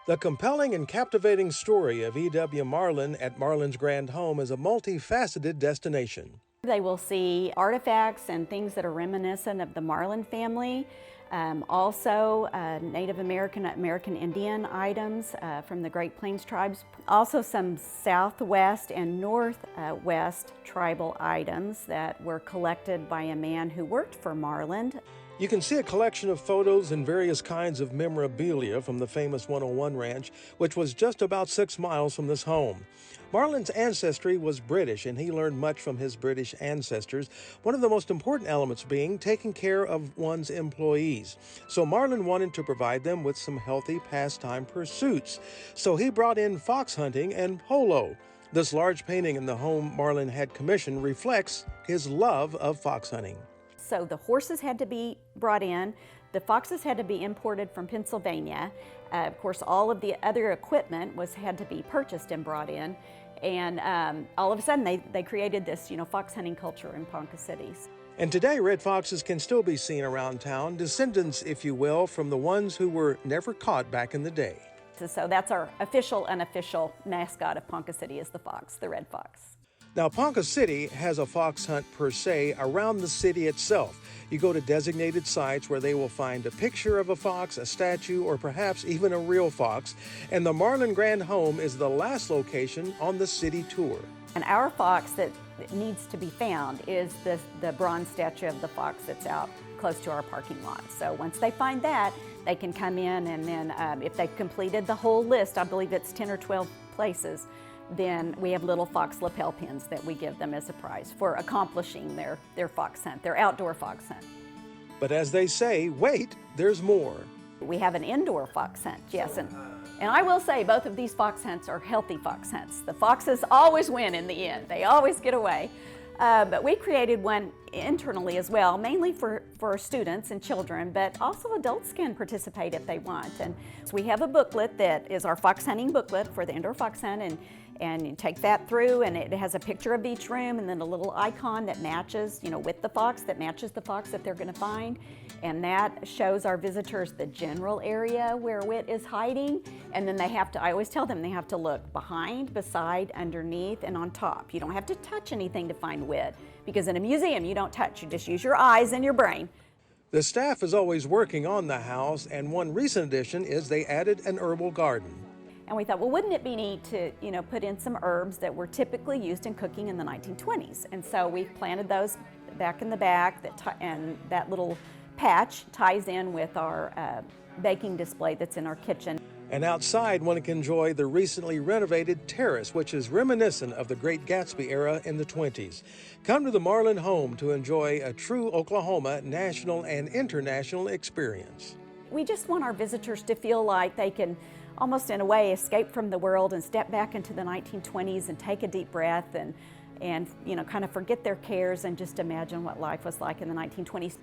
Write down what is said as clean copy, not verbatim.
The compelling and captivating story of E.W. Marland at Marland's Grand Home is a multifaceted destination. They will see artifacts and things that are reminiscent of the Marland family. Also Native American Indian items from the Great Plains tribes. Also some Southwest and Northwest tribal items that were collected by a man who worked for Marland. You can see a collection of photos and various kinds of memorabilia from the famous 101 Ranch, which was just about 6 miles from this home. Marland's ancestry was British, and he learned much from his British ancestors, one of the most important elements being taking care of one's employees. So Marland wanted to provide them with some healthy pastime pursuits. So he brought in fox hunting and polo. This large painting in the home Marland had commissioned reflects his love of fox hunting. So the horses had to be brought in, the foxes had to be imported from Pennsylvania. Of course, all of the other equipment had to be purchased and brought in. And all of a sudden, they created this, fox hunting culture in Ponca City. And today, red foxes can still be seen around town, descendants, if you will, from the ones who were never caught back in the day. So that's our official, unofficial mascot of Ponca City is the fox, the red fox. Now, Ponca City has a fox hunt per se around the city itself. You go to designated sites where they will find a picture of a fox, a statue, or perhaps even a real fox. And the Marland Grand Home is the last location on the city tour. And our fox that needs to be found is the bronze statue of the fox that's out close to our parking lot. So once they find that, they can come in, and then if they've completed the whole list, I believe it's 10 or 12 places, then we have little fox lapel pins that we give them as a prize for accomplishing their fox hunt, their outdoor fox hunt. But as they say, wait, there's more. We have an indoor fox hunt, yes, and I will say both of these fox hunts are healthy fox hunts. The foxes always win in the end. They always get away. But we created one internally as well, mainly for students and children, but also adults can participate if they want. And so we have a booklet that is our fox hunting booklet for the indoor fox hunt, and you take that through, and it has a picture of each room and then a little icon that matches, with the fox, that matches the fox that they're going to find. And that shows our visitors the general area where Wit is hiding. And then I always tell them they have to look behind, beside, underneath, and on top. You don't have to touch anything to find Wit, because in a museum you don't touch, you just use your eyes and your brain. The staff is always working on the house, and one recent addition is they added an herbal garden. And we thought, well, wouldn't it be neat to, put in some herbs that were typically used in cooking in the 1920s? And so we planted those back in the back, and that little patch ties in with our baking display that's in our kitchen. And outside, one can enjoy the recently renovated terrace, which is reminiscent of the Great Gatsby era in the 20s. Come to the Marland Home to enjoy a true Oklahoma national and international experience. We just want our visitors to feel like they can almost in a way escape from the world and step back into the 1920s and take a deep breath and kind of forget their cares and just imagine what life was like in the 1920s.